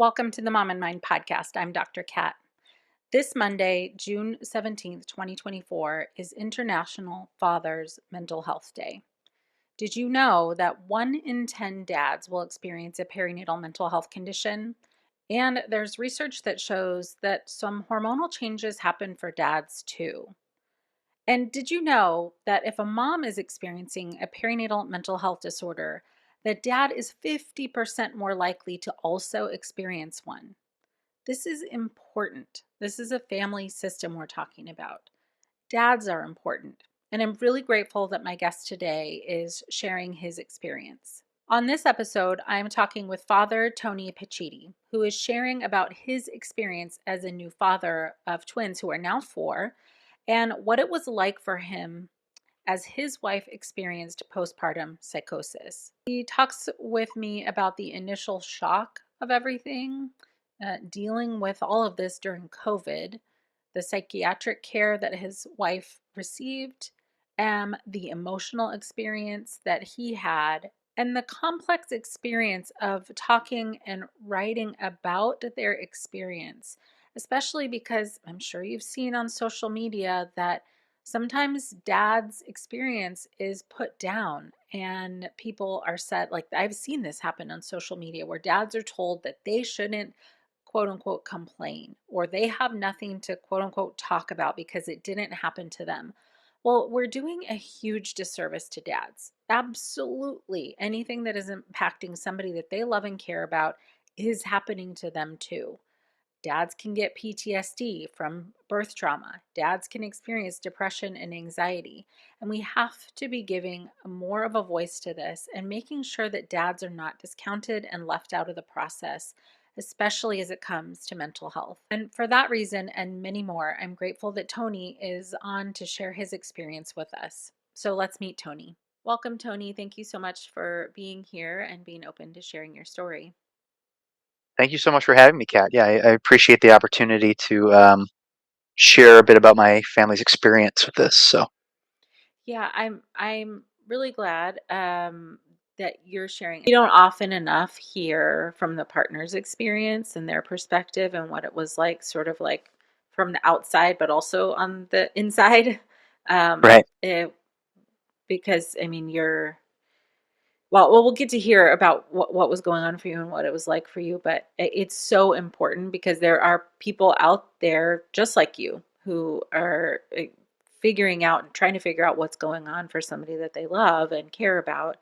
Welcome to the Mom and Mind podcast. I'm Dr. Kat. This Monday, June 17th, 2024, is International Father's Mental Health Day. Did you know that 1 in 10 dads will experience a perinatal mental health condition? And there's research that shows that some hormonal changes happen for dads too. And did you know that if a mom is experiencing a perinatal mental health disorder, that dad is 50% more likely to also experience one? This is important. This is a family system we're talking about. Dads are important. And I'm really grateful that my guest today is sharing his experience. On this episode, I'm talking with Father Tony Pacitti, who is sharing about his experience as a new father of twins who are now 4 and what it was like for him as his wife experienced postpartum psychosis. He talks with me about the initial shock of everything, dealing with all of this during COVID, the psychiatric care that his wife received, the emotional experience that he had, and the complex experience of talking and writing about their experience, especially because I'm sure you've seen on social media that sometimes dad's experience is put down and people are said, like I've seen this happen on social media where dads are told that they shouldn't quote unquote complain or they have nothing to quote unquote talk about because it didn't happen to them. Well, we're doing a huge disservice to dads. Absolutely. Anything that is impacting somebody that they love and care about is happening to them too. Dads can get PTSD from birth trauma. Dads can experience depression and anxiety. And we have to be giving more of a voice to this and making sure that dads are not discounted and left out of the process, especially as it comes to mental health. And for that reason and many more, I'm grateful that Tony is on to share his experience with us. So let's meet Tony. Welcome, Tony. Thank you so much for being here and being open to sharing your story. Thank you so much for having me, Kat. Yeah, I appreciate the opportunity to share a bit about my family's experience with this. So, Yeah, I'm really glad that you're sharing. You don't often enough hear from the partner's experience and their perspective and what it was like, sort of like from the outside, but also on the inside. right. Because I mean, well, we'll get to hear about what was going on for you and what it was like for you, but it's so important because there are people out there just like you who are figuring out and trying to figure out what's going on for somebody that they love and care about.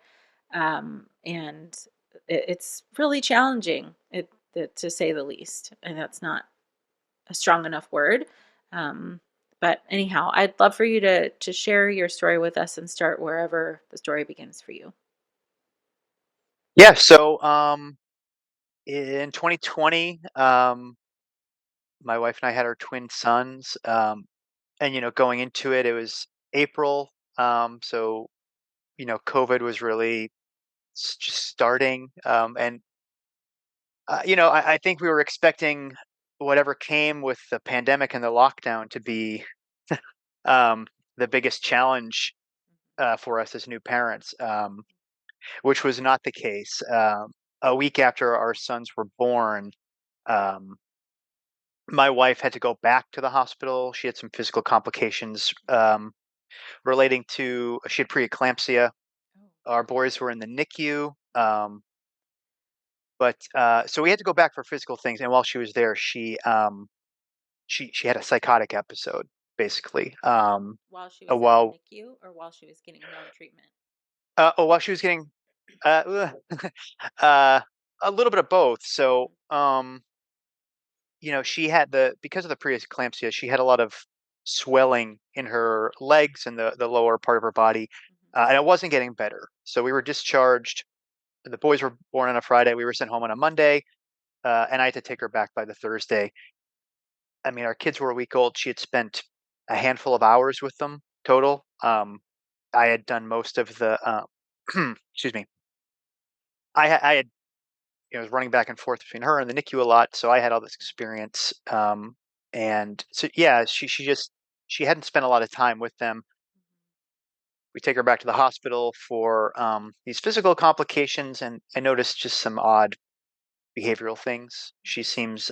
And it's really challenging, to say the least. And that's not a strong enough word. Um, but anyhow, I'd love for you to share your story with us and start wherever the story begins for you. Yeah. So, in 2020, my wife and I had our twin sons, and going into it, it was April. So COVID was really just starting, and I think we were expecting whatever came with the pandemic and the lockdown to be um, the biggest challenge for us as new parents, which was not the case. A week after our sons were born, um, my wife had to go back to the hospital. She had some physical complications relating to she had preeclampsia. Oh. Our boys were in the NICU, but so we had to go back for physical things. And while she was there, she had a psychotic episode, basically. While she was in the While NICU or while she was getting her own treatment? while she was getting uh, uh, a little bit of both. So, Mhm, she had because of the preeclampsia, she had a lot of swelling in her legs and the lower part of her body, mhm. and it wasn't getting better. So we were discharged. The boys were born on a Friday. We were sent home on a Monday, and I had to take her back by the Thursday. I mean, our kids were a week old. She had spent a handful of hours with them total. I had done most of the, excuse me. I had was running back and forth between her and the NICU a lot, so I had all this experience. And so yeah, she hadn't spent a lot of time with them. We take her back to the hospital for these physical complications, and I noticed just some odd behavioral things. She seems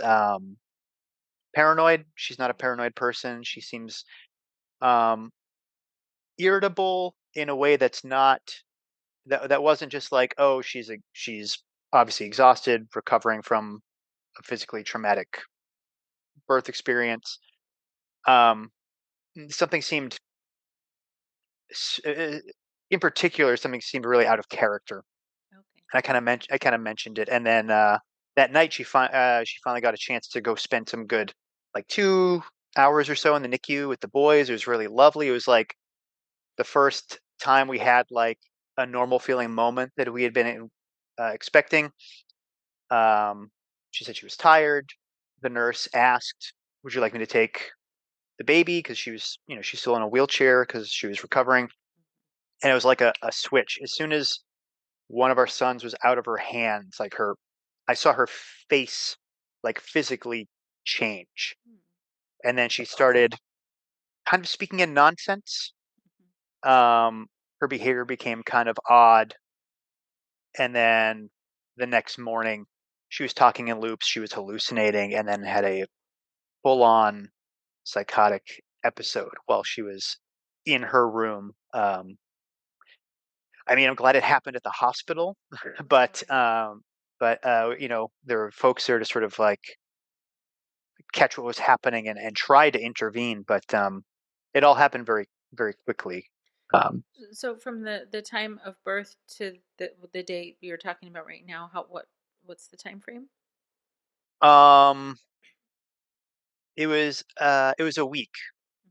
paranoid. She's not a paranoid person. She seems um, irritable in a way that's not that wasn't just like, oh, she's obviously exhausted, recovering from a physically traumatic birth experience. Um, something seemed in particular, something seemed really out of character. Okay. And I kind of mentioned it, and then that night she finally got a chance to go spend some good, like, 2 hours or so in the NICU with the boys. It was really lovely. It was like the first time we had like a normal feeling moment that we had been expecting. Um, she said she was tired. The nurse asked, "Would you like me to take the baby?" Because she was, she's still in a wheelchair because she was recovering. And it was like a switch. As soon as one of our sons was out of her hands, like I saw her face like physically change. Mm, And then she started kind of speaking in nonsense. mhm. Um, her behavior became kind of odd. And then the next morning, she was talking in loops, she was hallucinating, and then had a full on psychotic episode while she was in her room. I mean, I'm glad it happened at the hospital, but Right. there were folks there to sort of like catch what was happening and try to intervene, but it all happened very, very quickly. Um, So from the time of birth to the date you're talking about right now, what's the time frame? um, it was a week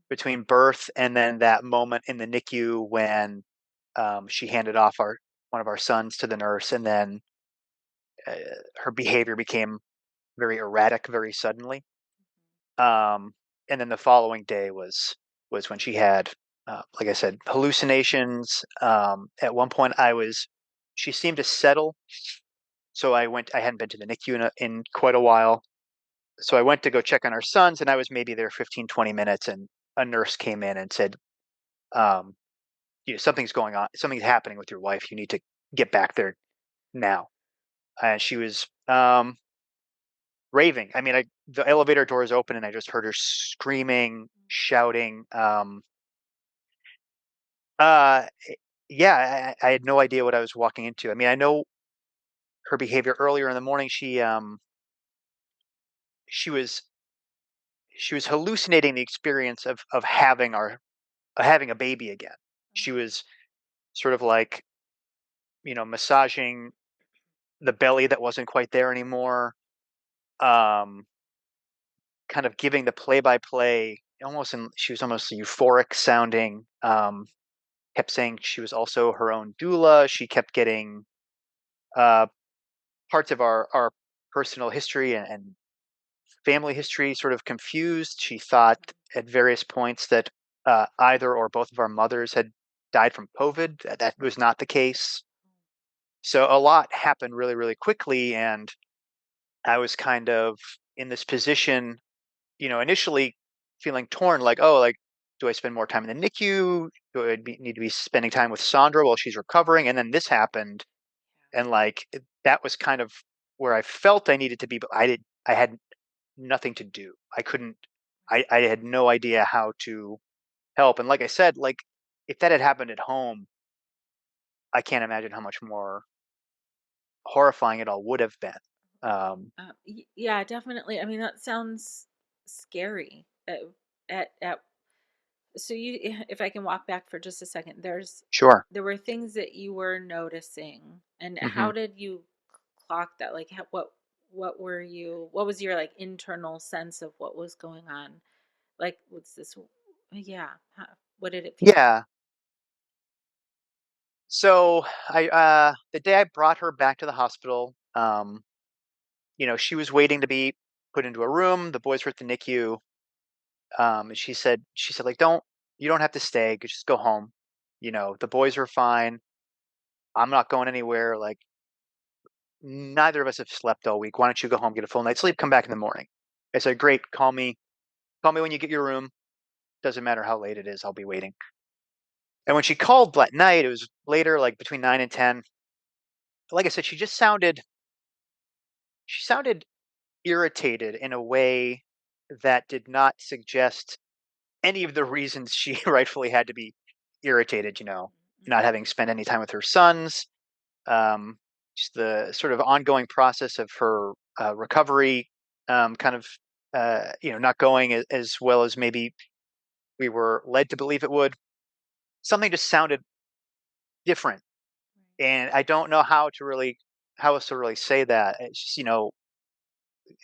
between birth and then that moment in the NICU when she handed off our one of our sons to the nurse, and then uh, her behavior became very erratic very suddenly. Um, and then the following day was when she had, like I said, hallucinations. At one point, she seemed to settle, so I went. I hadn't been to the NICU in quite a while, so I went to go check on our sons, and I was maybe there 15, 20 minutes, and a nurse came in and said, um, something's going on, something's happening with your wife. You need to get back there now. And she was raving. I mean, the elevator doors open, and I just heard her screaming, shouting. Uh, yeah, I had no idea what I was walking into. I mean, I know her behavior earlier in the morning. She was she was hallucinating the experience of having a baby again. She Oh, was sort of like, massaging the belly that wasn't quite there anymore. Um, kind of giving the play by play, she was almost euphoric sounding. Kept saying she was also her own doula. She kept getting uh, parts of our personal history and family history sort of confused. She thought at various points that either or both of our mothers had died from COVID. That was not the case. So a lot happened really, really quickly, and I was kind of in this position, initially feeling torn, like, oh, like, do I spend more time in the NICU? Do need to be spending time with Sandra while she's recovering? And then this happened, and like that was kind of where I felt I needed to be, but I had nothing to do. I couldn't. I had no idea how to help. And like I said, like if that had happened at home, I can't imagine how much more horrifying it all would have been. yeah, definitely. I mean, that sounds scary. At So if I can walk back for just a second, Sure. there were things that you were noticing, and Hmm. how did you clock that? Like, what was your like internal sense of what was going on? Like, what's this? Yeah, what did it feel like? Yeah. So the day I brought her back to the hospital, she was waiting to be put into a room. The boys were at the NICU. And she said, like, you don't have to stay. Just go home. The boys are fine. I'm not going anywhere. Like, neither of us have slept all week. Why don't you go home, get a full night's sleep, come back in the morning? I said, great. Call me when you get your room. Doesn't matter how late it is. I'll be waiting. And when she called that night, it was later, like between 9 and 10. Like I said, she just sounded she sounded irritated in a way that did not suggest any of the reasons she rightfully had to be irritated, not Mhm. having spent any time with her sons, um, just the sort of ongoing process of her recovery, kind of, not going as well as maybe we were led to believe it would. Something just sounded different, Right. and I don't know how else to really say that. It's just,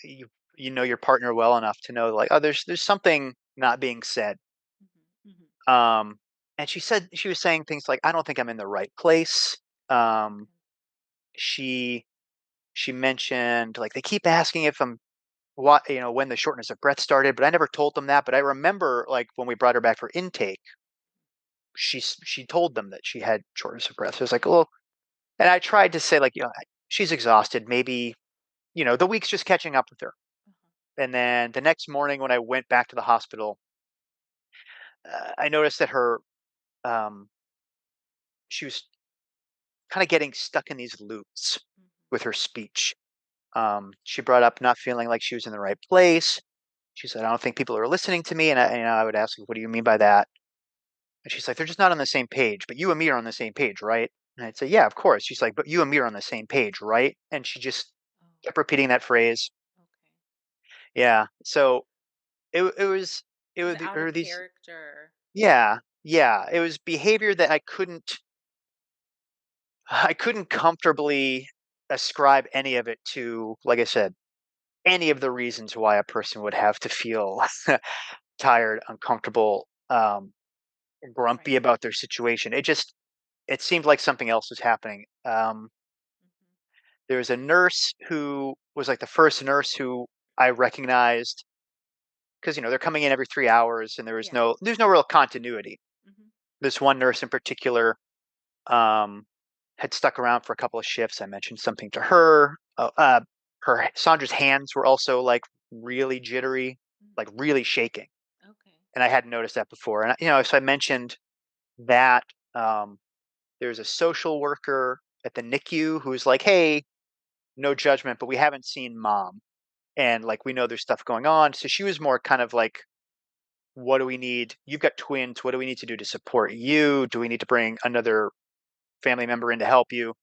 you you know your partner well enough to know, like, oh, there's something not being said. Mhm. Mhm. Um, and she was saying things like, I don't think I'm in the right place. Um, Okay. she she mentioned, like, they keep asking if I'm what when the shortness of breath started, but I never told them that. But I remember, like, when we brought her back for intake, she told them that she had shortness of breath. So I was like, well, and I tried to say, like, she's exhausted. Maybe the week's just catching up with her. Uh-huh. And then the next morning when I went back to the hospital, I noticed that um, she was kind of getting stuck in these loops Mhm. with her speech. She brought up not feeling like she was in the right place. She said, "I don't think people are listening to me." And I would ask, "What do you mean by that?" And she's like, "They're just not on the same page. But you and me are on the same page, right?" And I'd say, "Yeah, of course." She's like, "But you and me are on the same page, right?" And she just Oh, kept repeating that phrase. okay. Yeah. So it was it It was was out or of these character. yeah, yeah. It was behavior that I couldn't comfortably ascribe any of it to, like I said, any of the reasons why a person would have to feel tired, uncomfortable, grumpy Right. about their situation. It seemed like something else was happening. Mhm. There was a nurse who was like the first nurse who I recognized because they're coming in every 3 hours, and Yeah. there's no real continuity. Mhm. This one nurse in particular um, had stuck around for a couple of shifts. I mentioned something to her. Sandra's hands were also like really jittery, Mm. like really shaking, Okay. and I hadn't noticed that before. And so I mentioned that. There's a social worker at the NICU who's like, "Hey, no judgment, but we haven't seen mom, and like we know there's stuff going on." So she was more kind of like, "What do we need? You've got twins. What do we need to do to support you? Do we need to bring another family member in to help you?"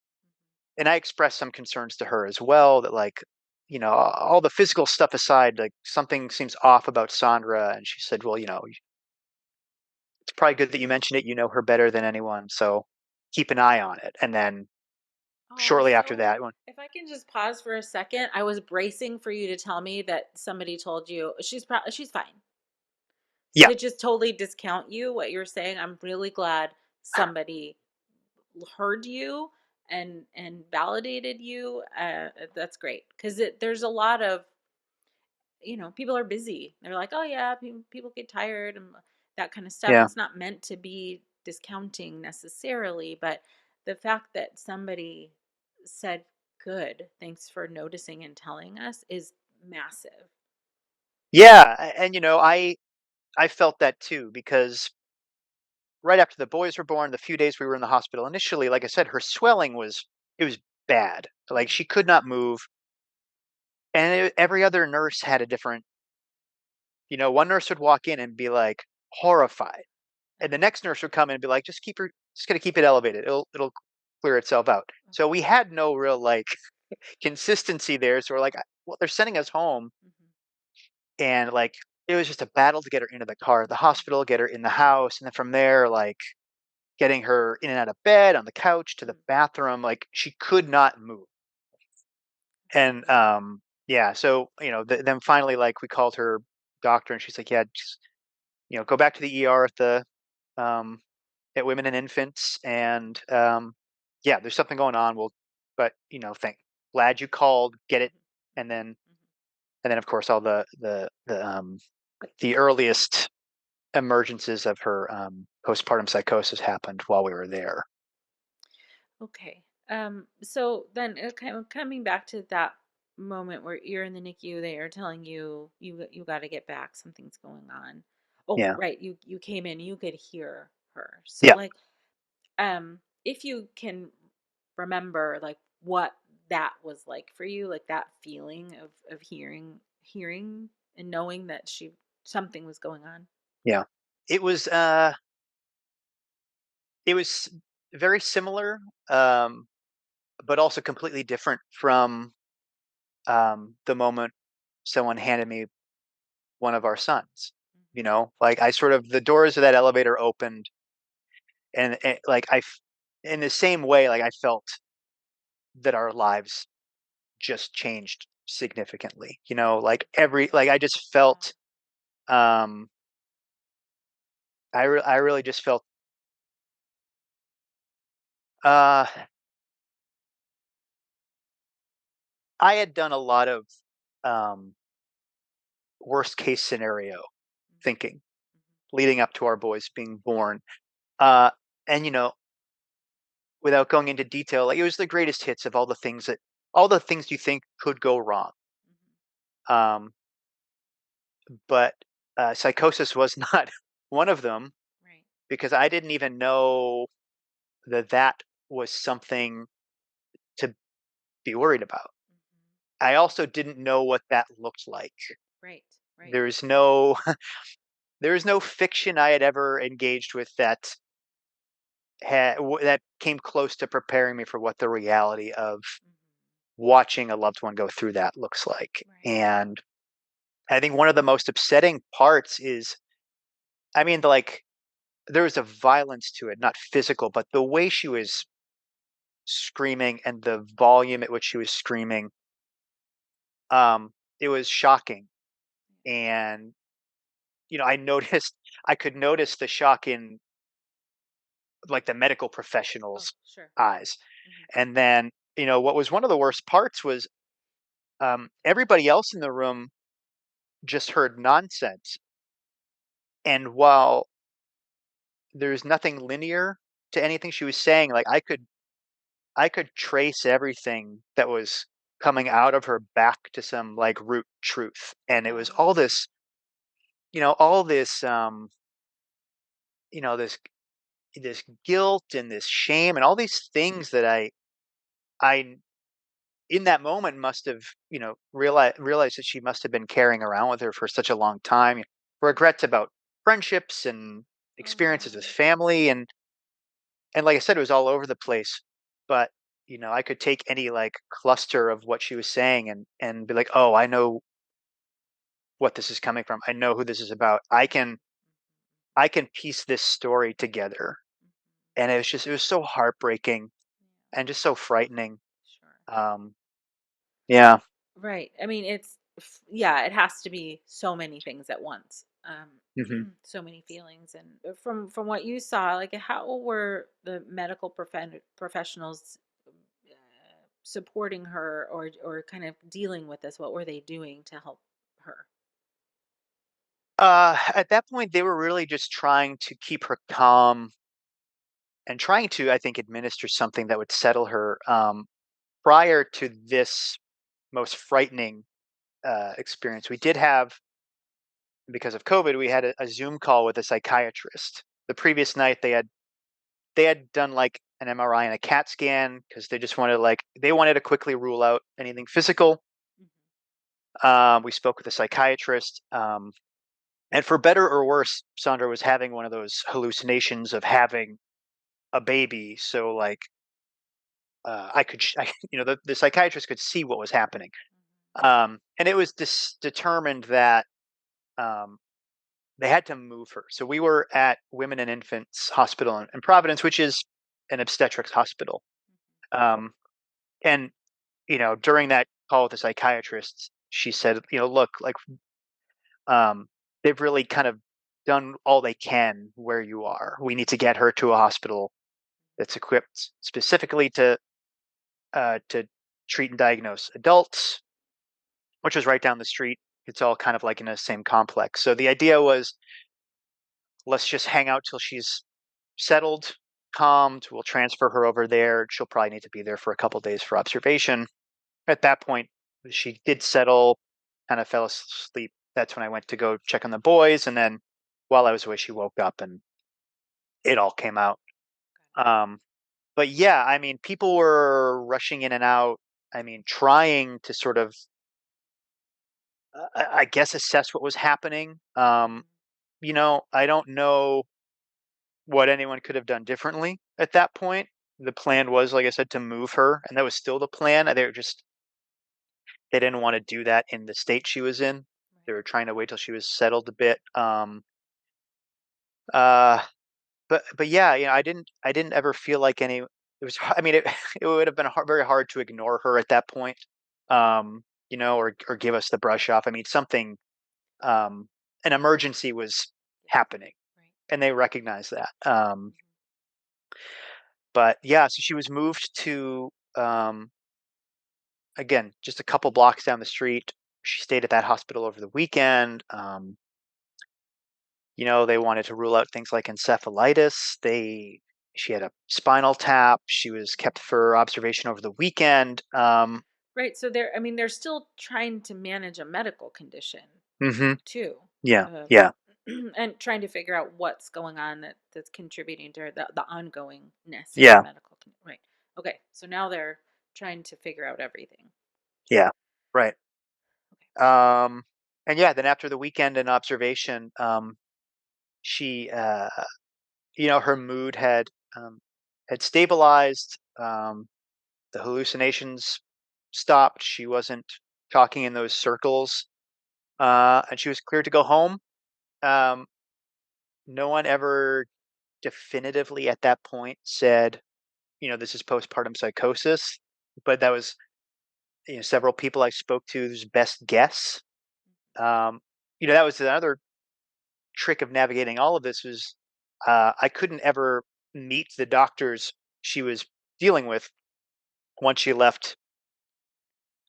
And I expressed some concerns to her as well that, like, all the physical stuff aside, like, something seems off about Sandra. And she said, well, it's probably good that you mentioned it. You know her better than anyone. So keep an eye on it. And then Oh, shortly after so that one, if I can just pause for a second, I was bracing for you to tell me that somebody told you she's fine. yeah, To just totally discount you, what you're saying, I'm really glad somebody heard you and validated you. That's great because there's a lot of people are busy. They're like, oh yeah, people get tired and that kind of stuff. yeah. It's not meant to be discounting necessarily, but the fact that somebody said, good, thanks for noticing and telling us is massive. Yeah. And, I felt that too, because right after the boys were born, the few days we were in the hospital initially, like I said, her swelling it was bad. Like, Mhm. she could not move. And every other nurse had a different, one nurse would walk in and be like horrified. And the Uh-huh. next nurse would come in and be like, just gonna keep it elevated. It'll clear itself out. So Okay. we had no real, like, consistency there. So we're like, well, they're sending us home, Mhm. and like it was just a battle to get her into the car, at the Mhm. hospital, get her in the house, and then from there, like, getting her in and out of bed, on the couch, to the Mm. bathroom. Like, she could not move. And Sorry. yeah, so then finally, like, we called her doctor, and she's like, yeah, just go back to the ER um, at Women and Infants, and yeah, there's something going on. But thank glad you called, get it. Mhm. And Mhm. then Mhm. of course, all the earliest emergences of her postpartum psychosis happened while we were there. Okay. So then, kind of coming back to that moment where you're in the NICU, they are telling you you got to get back, something's going on. Oh, Yeah, right. You came in, you could hear her. So yeah, like, if you can remember like what that was like for you, like that feeling of hearing and knowing that she something was going on? Yeah. It was it was very similar, um, but also completely different from the moment someone handed me one of our sons. You Mhm. know, like I sort of the doors of that elevator opened, and like in the same way, like I felt that our lives just changed significantly. You know, like like I just Wow. felt, um, I really just felt, uh, I had done a lot of um, worst case scenario Mhm. thinking Mhm. leading up to our boys being born. Uh, and without going into detail, like it was the greatest hits of all the things you think could go wrong. Mhm. Um, but psychosis was not one of them Right. because I didn't even know that that was something to be worried about. Mhm. I also didn't know what that looked like. Right. Right. There's no there is no fiction I had ever engaged with that that came close to preparing me for what the reality of Mhm. watching a loved one go through that looks like. Right. And I think one of the most upsetting parts is, I mean, like there was a violence to it, not physical, but the way she was screaming and the volume at which she was screaming, it was shocking. And I noticed, I could notice the shock in like the medical Oh, professionals' sure. eyes. Mhm. And then, what was one of the worst parts was everybody else in the room just heard nonsense. And while there's nothing linear to anything she was saying, like I could trace everything that was coming out of her back to some like root truth. And it was all Oh. this, all this this guilt and this shame and all these things that I in that moment must have, realized that she must have been carrying around with her for such a long time. Regrets about friendships and experiences with Oh. family, and like I said, it was all over the place. But I could take any like cluster of what she was saying and be like, oh, I know what this is coming from. I know who this is about. I Mhm. can I can piece this story together. Mhm. And it was so heartbreaking Yeah. and just so frightening. Sure. Um, yeah. Right. I mean, yeah, it has to be so many things at once. Hmm. So many feelings. And from what you saw, like how were the medical professionals supporting her or kind of dealing with this? What were they doing to help her? At that point, they were really just trying to keep her calm and trying to, I think, administer something that would settle her. Prior to this most frightening experience, we did have, because of COVID, we had a Zoom call with a psychiatrist. The previous night, they had done like an MRI and a CAT scan because they wanted to quickly rule out anything physical. Mhm. We spoke with a psychiatrist, and for better or worse, Sandra was having one of those hallucinations of having a baby. So like I could, the psychiatrist could see what was happening, and it was determined that um, they had to move her. So we were at Women and Infants Hospital in Providence, which is an obstetrics hospital. Um, and during that call with the psychiatrist, she said, look, like um, they've really kind of done all they can where you are. We need to get her to a hospital that's equipped specifically to treat and diagnose adults, which was right down the street. It's all kind of like in the same complex. So the idea was, let's just hang out till she's settled, calmed. We'll transfer her over there. She'll probably need to be there for a couple days for observation. At that point, she did settle, kind of fell asleep. That's when I went to go check on the boys, and then while I was away, she woke up and it all came out. Um, but yeah, I mean, people were rushing in and out. I mean, trying to sort of, I guess, assess what was happening. Mm, I don't know what anyone could have done differently at that point. The plan was, like I said, to move her, and that was still the plan. They didn't want to do that in the state she was in. They right. were trying to wait till she was settled a bit. Uh, but yeah, I didn't ever feel like any. It was. I mean, it it would have been very hard to ignore her at that point. Or give us the brush off. I mean, um, an emergency was Yeah, happening, right. and they recognized that. Mhm. But yeah, so she was moved to, again, just a couple blocks down the street. She stayed at that hospital over the weekend. They wanted to rule out things like encephalitis. She had a spinal tap. She was kept Mhm. for observation over the weekend. Right. So they're still trying to manage a medical condition Hmm. too, Yeah, uh, yeah, and trying to figure out what's going on that's contributing to the ongoingness of the yeah, medical. Right. Okay. So now they're trying to figure out everything. yeah. Right. Okay. Um, and yeah, then after the weekend and observation, she, her mood had stabilized. The hallucinations stopped. She wasn't talking in those circles, and she was cleared to go home. Um, no one ever definitively at that point said, this is postpartum psychosis, but that was, several people I spoke to's best guess. Um, that was another trick of navigating all of this was, I couldn't ever meet the doctors she was dealing with once she left,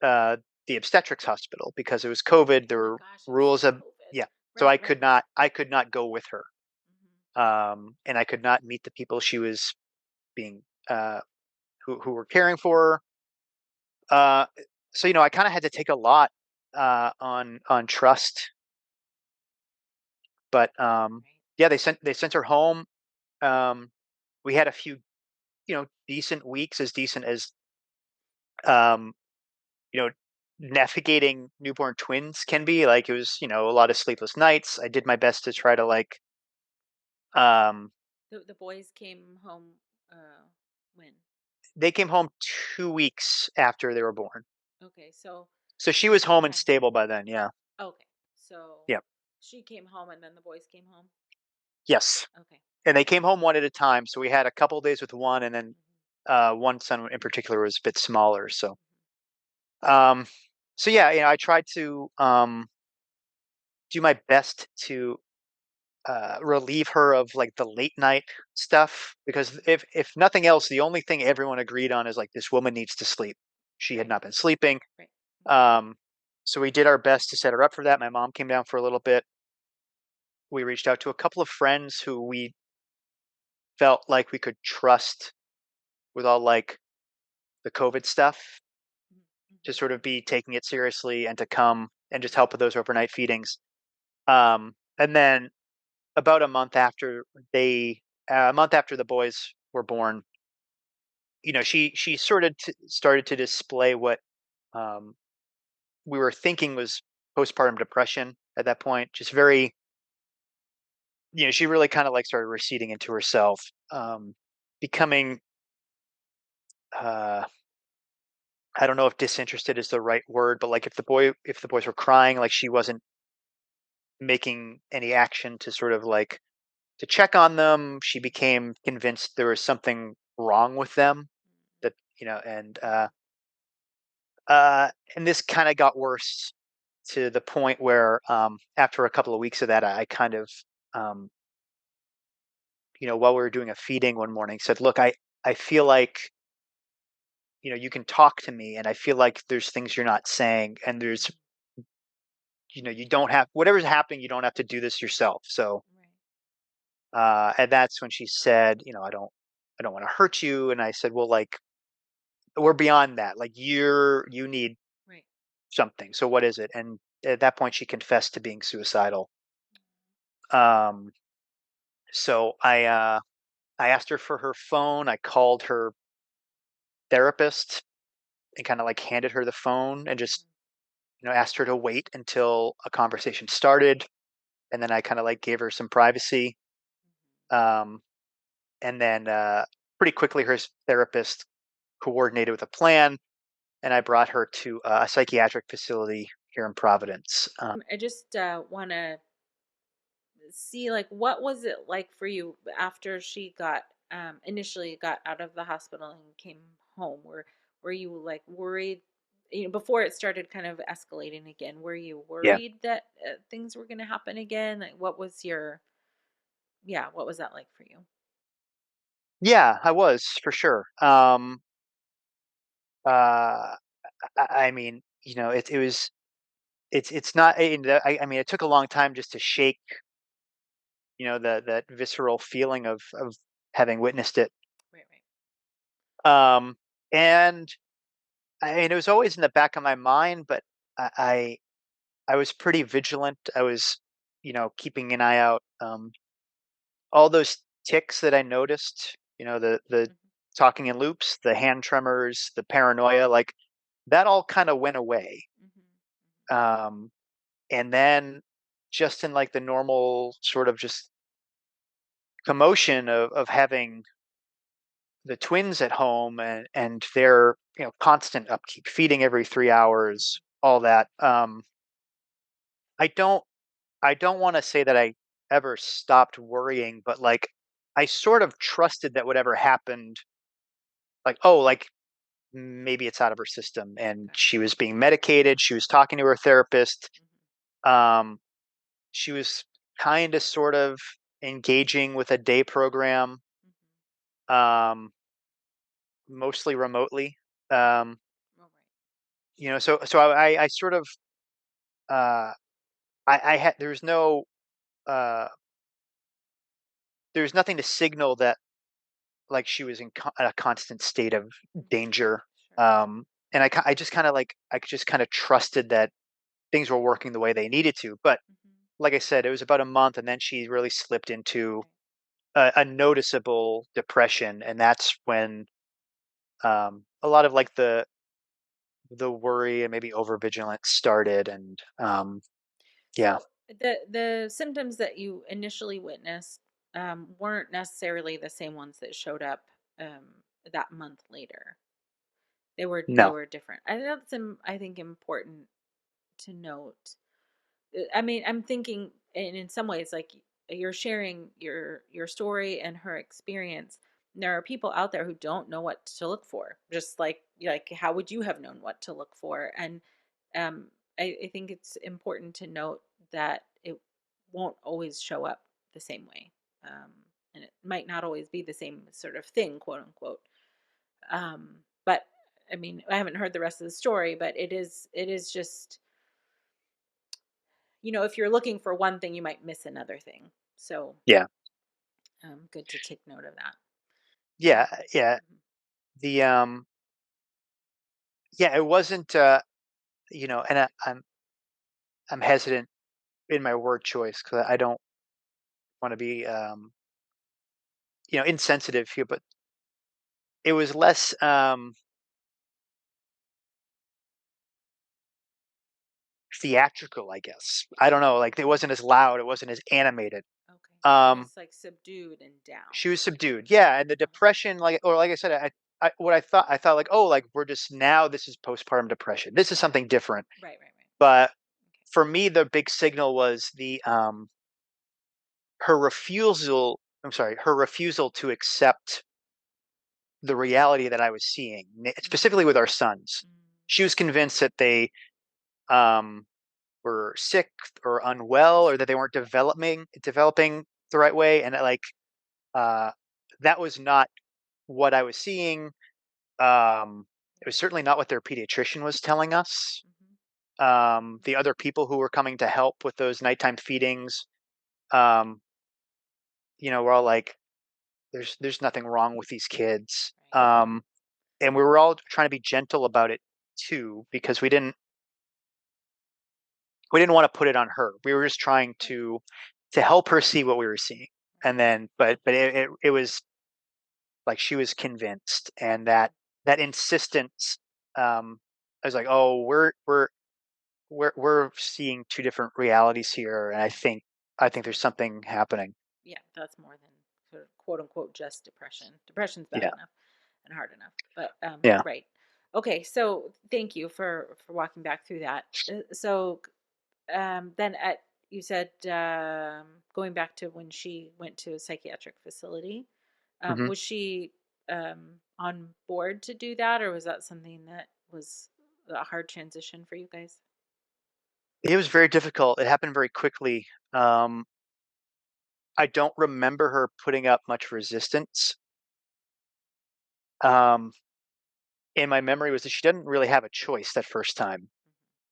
uh, the obstetrics hospital because it was COVID. There Oh my were gosh, it was rules of, COVID. yeah. So Right. Right. I could not go with her, Hmm. and I could not meet the people she was being, uh, who were caring for her. So I kind of had to take a lot, on trust, but Right. yeah, they sent her home. Um, we had a few, decent weeks, as decent as, um, you know, navigating newborn twins can be. Like, it was, a lot of sleepless nights. I did my best to try to, like, um, The boys came home. When? they came home 2 weeks after they were born. Okay. So So she the was same home and time. stable by then. Yeah. Okay. So Yeah. she came home and then the boys came home. Yes. Okay. And they came home one at a time. So we had a couple days with one, and then, Hmm. one son in particular was a bit smaller. So, Hmm. um, so yeah, I tried to, do my best to, relieve her of, like, the late night stuff, because Hmm. if nothing else, the only thing everyone agreed on is, like, this woman needs to sleep. She had Right. not been sleeping. Right. Hmm. Um, so we did our best to set her up for that. My mom came down for a little bit. We reached out to a couple of friends who we felt like we could trust with all, like, the COVID stuff, to Hmm. sort of be taking it seriously and to come and just help with those overnight feedings. And then about they a month after the boys were born, she started to display what, um, we were thinking was postpartum depression at that point. Just very, she really kind of, like, started receding into herself, becoming, uh, I don't know if disinterested is the right word, but, like, if the boys were crying, like, she wasn't making any action to sort of, like, to check on them. She became convinced there was something wrong with them, that, and this kind of got worse to the point where, after a couple of weeks of that, I kind of, um, while we were doing a feeding one morning, said, "Look, I feel like, you can talk to me, and I feel like there's things you're not saying, and there's, Hmm. you don't have whatever's happening. You don't have to do this yourself." So, Right. and that's when she said, I don't want to hurt you, and I said, "Well, like, we're beyond that. Like, you need Right. something. So what is it?" And at that point, she confessed to being suicidal. Um, so I asked her for her phone. I called her therapist, and kind of like handed her the phone and just, Mhm. asked her to wait until a conversation started. And then I kind of like gave her some privacy. Um, and then pretty quickly, her therapist coordinated with a plan, and I brought her to a psychiatric facility here in Providence. I just want to see, like, what was it like for you after she got initially got out of the hospital and came home? Were you like worried, before it started kind of escalating again? Were you Yeah, worried that things were going to happen again? Like, what was your yeah, what was that like for you? yeah, I was for sure. Uh, I mean, it was it's not. I mean, it took a long time just to shake, that visceral feeling of having witnessed it. Right, right. Um, and I mean, it was always in the back of my mind, but I I, I was pretty vigilant. I was, keeping an eye out. All those ticks that I noticed, the Hmm. talking in loops, the hand tremors, the paranoia, like that all kind of went away. Hmm. Um, and then just in like the normal sort of just commotion of having the twins at home and their constant upkeep, feeding every 3 hours, Hmm. all that. I don't I don't want to say that I ever stopped worrying, but like I sort of trusted that whatever happened, like, oh, like maybe it's out of her system, and Okay. she was being medicated. She was talking to her therapist. Hmm. Um, she was kind of sort of engaging with a day program, Hmm. um, mostly remotely. Um, All right. so I sort of uh, I had uh, there was nothing to signal that like she was in a constant state of Hmm. danger. Sure. And I just kind of like I just kind of trusted that things were working the way they needed to. But Hmm. like I said, it was about a month, and then she really slipped into Right. a noticeable depression, and that's when a lot of like the worry and maybe overvigilance started. And yeah, So the symptoms that you initially witnessed weren't necessarily the same ones that showed up that month later. They no, were different. I think that's I think important to note. I mean, I'm thinking, and in some ways, like, you're sharing your story and her experience. And there are people out there who don't know what to look for. Just like how would you have known what to look for? And um, I think it's important to note that it won't always show up the same way, um, and it might not always be the same sort of thing, quote unquote. But I mean, I haven't heard the rest of the story, but it is just, if you're looking for one thing, you might miss another thing. So, yeah, good to take note of that. yeah, Um, yeah. mhm. The yeah, it wasn't and I'm hesitant in my word choice because I don't want to be insensitive here, but it was less theatrical, I guess. I don't know, like it wasn't as loud, it wasn't as animated. Okay. It Um was like subdued and down. she was subdued. Yeah, and the depression, like I said, I thought like, oh, like we're just now this is postpartum depression. This is something different. Right, right, right. But Okay. for me the big signal was the her refusal I'm sorry, her refusal to accept the reality that I was seeing, specifically with Mm, our sons. mm, She was convinced that they um were sick or I unwell or that see. they weren't developing the right way, and uh that was not what I was seeing. It was Right. certainly not what their pediatrician was telling us. Mm-hmm. The Mm-hmm. other people who were coming to help with those nighttime feedings, um, were all like, "There's nothing wrong with these kids," Right. and we were all trying to be gentle about it too because we didn't want to put it on her. We were just trying Right. to help her see what we were seeing, Right. and then but it was like she was convinced, and that insistence. I was like, "Oh, we're seeing two different realities here, and I think there's something happening." Yeah, that's more than sort of quote unquote just depression. Depression's bad Yeah, enough and hard enough. But yeah. right. Okay, so thank you for walking back through that. So then at you said going back to when she went to a psychiatric facility, Hmm. was she on board to do that, or was that something that was a hard transition for you guys? It was very difficult. It happened very quickly. Um, I don't remember her putting up much resistance. Um, and my memory was that she didn't really have a choice that first time.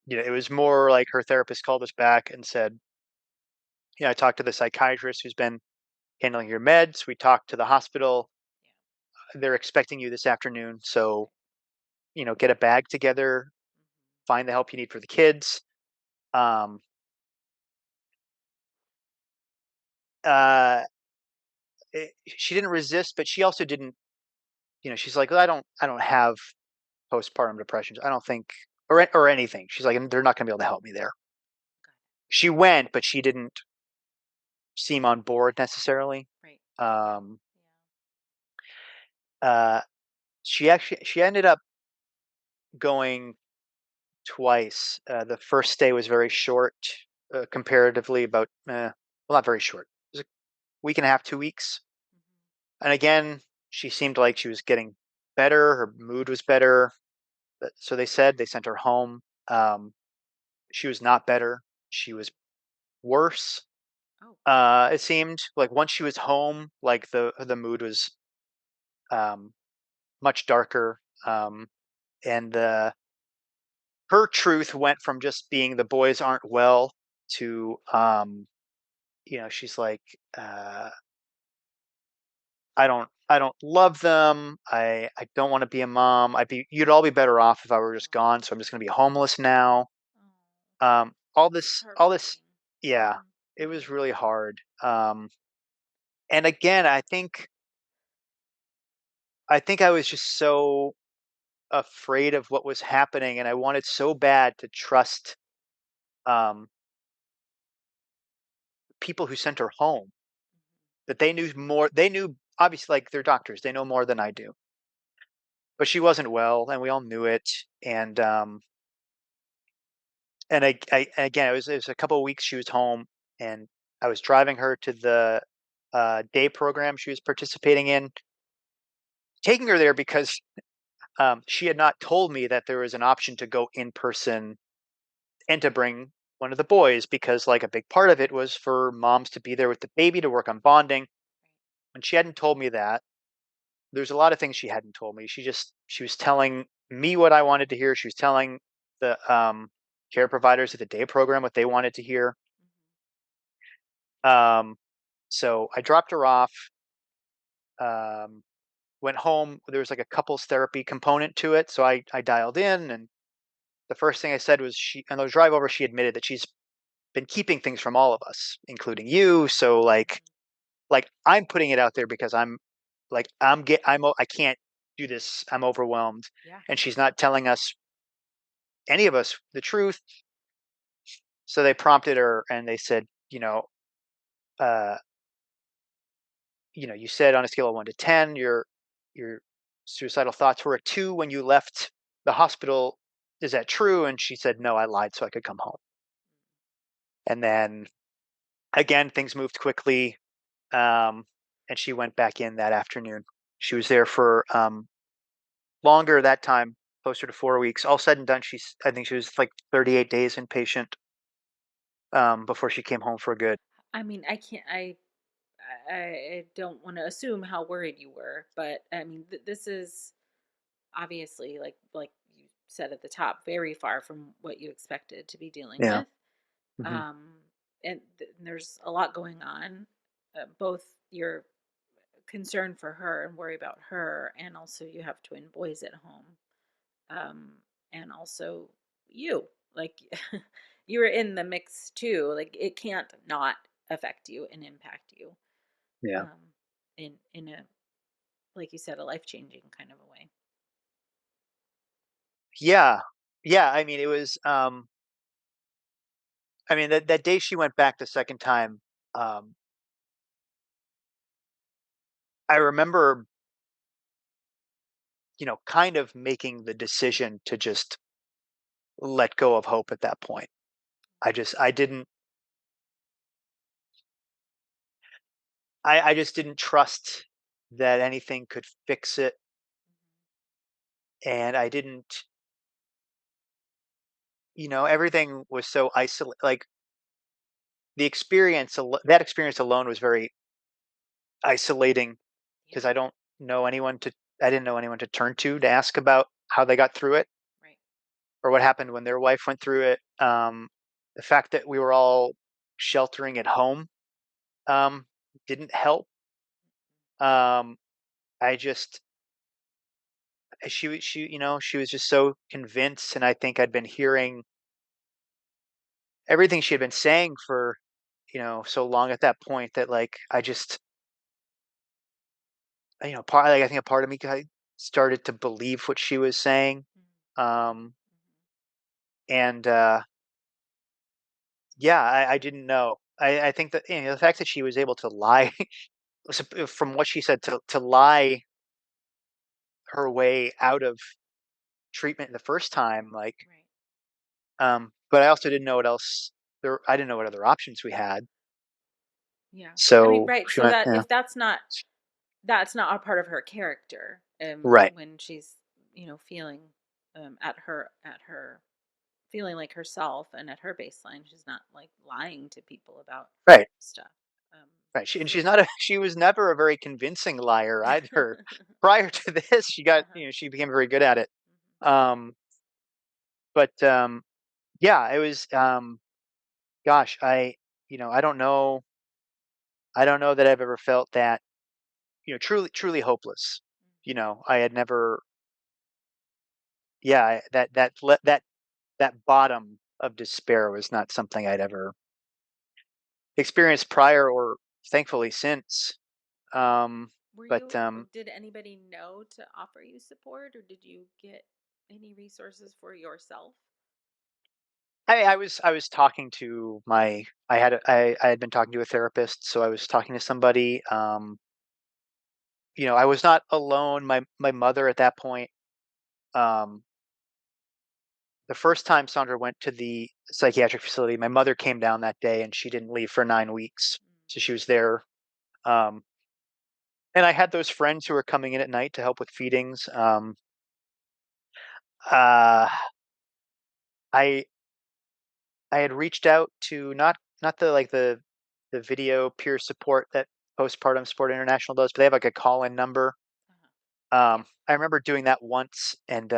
It was more like her therapist called us back and said, I talked to the psychiatrist who's been handling your meds. We talked to the hospital. Yeah. They're expecting you this afternoon. So, get a bag together, find the help you need for the kids. Um, uh, she didn't resist, but she also didn't, she's like, "Well, I don't have postpartum depression. I don't think, or anything." She's like, "And they're not going to be able to help me there." Got it. She went, but she didn't seem on board necessarily. Right. Um, Yeah. uh, she ended up going twice. The first stay was very short, comparatively, about well, not very short. It was a week and a half, 2 weeks. Hmm. And again, she seemed like she was getting better. Her mood was better. So they sent her home. Um, she was not better. She was worse. Oh. It seemed like once she was home, like the mood was um, much darker, and her truth went from just being the boys aren't well to she's like, uh, I don't love them. I don't want to be a mom. You'd all be better off if I were just gone. So I'm just gonna be homeless now. Oh. All This is this, heartbreaking. yeah, Hmm. it Hmm. was really hard. And again, I think I was just so afraid of what was happening, and I wanted so bad to trust um, people who sent her home, that they knew more. They knew, obviously, like, they're doctors. They know more than I do. But she wasn't well, and we all knew it. And again, it was a couple of weeks she was home, and I was driving her to the day program she was participating in, taking her there because she had not told me that there was an option to go in person and to bring one of the boys, because like a big part of it was for moms to be there with the baby to work on bonding. And she hadn't told me that. There's a lot of things she hadn't told me. She was telling me what I wanted to hear. She was telling the care providers at the day program what they wanted to hear. Um, so I dropped her off, um, went home. There was like a couples therapy component to it. So I dialed in, and the first thing I said was, on the drive over, she admitted that she's been keeping things from all of us, including you. So like I'm putting it out there because I can't do this. I'm overwhelmed. Yeah. And she's not telling us, any of us, the truth. So they prompted her and they said, uh, you said on a scale of 1 to 10, your suicidal thoughts were a 2 when you left the hospital. Is that true? And she said, no, I lied so I could come home. And then again, things moved quickly. Um, and she went back in that afternoon. She was there for longer that time, closer to 4 weeks. All said and done, I think she was like 38 days inpatient, before she came home for good. I mean, I can't. I don't want to assume how worried you were, but I mean, this is obviously like you said at the top, very far from what you expected to be dealing Yeah. with. Hmm. Um, and there's a lot going on, both your concern for her and worry about her, and also you have twin boys at home, um, and also you, like you were in the mix too. Like it can't not affect you and impact you, Yeah. um, in a like you said, a life changing kind of a way. Yeah. Yeah, I mean, it was, I mean, that day she went back the second time, um, I remember, kind of making the decision to just let go of hope at that point. I didn't I just didn't trust that anything could fix it, and I didn't everything was so isolated. Like, that experience alone was very isolating because Yeah. I didn't know anyone to turn to ask about how they got through it Right. or what happened when their wife went through it. The fact that we were all sheltering at home, um, didn't help. Um, I just she was just so convinced, and I think I'd been hearing everything she had been saying for, so long at that point that, like, I just, I think a part of me started to believe what she was saying. Mhm. Um, and yeah, I didn't know. I think that, the fact that she was able to lie, from what she said, to lie her way out of treatment the first time, like, Right. but I also didn't know what else I didn't know what other options we had. Yeah. I mean, So right. she So went, that yeah, if that's not a part of her character, right, when she's, feeling at her feeling like herself and at her baseline, she's not like lying to people about right. stuff. Um Right, and so she's not a she was never a very convincing liar either. Prior to this, uh-huh. she became very good at it. Mhm. Um, but, yeah, it was, gosh, I don't know that I've ever felt that, truly hopeless. I had never yeah, that bottom of despair was not something I'd ever experienced prior or thankfully since. Um, but, Did anybody know to offer you support, or did you get any resources for yourself? I was talking to my I had been talking to a therapist, so I was talking to somebody. I was not alone. My mother at that point, um, the first time Sandra went to the psychiatric facility, my mother came down that day and she didn't leave for 9 weeks. So she was there. Um, and I had those friends who were coming in at night to help with feedings. Uh, I I had reached out to not the video peer support that Postpartum Support International does, but they have like a call-in number. Uh-huh. Yeah. I remember doing that once, and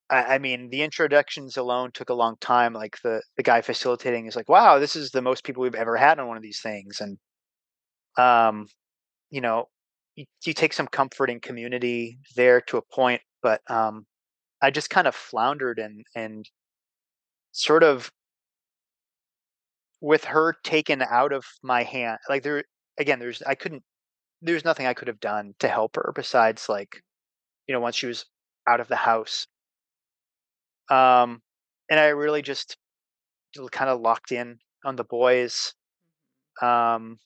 I mean, the introductions alone took a long time. Like the guy facilitating is like, "Wow, this is the most people we've ever had on one of these things," and um, you know, you take some comfort in community there to a point, but I just kind of floundered and sort of with her taken out of my hand. Like there's nothing I could have done to help her besides, like, once she was out of the house. Um, and I really just kind of locked in on the boys. Um,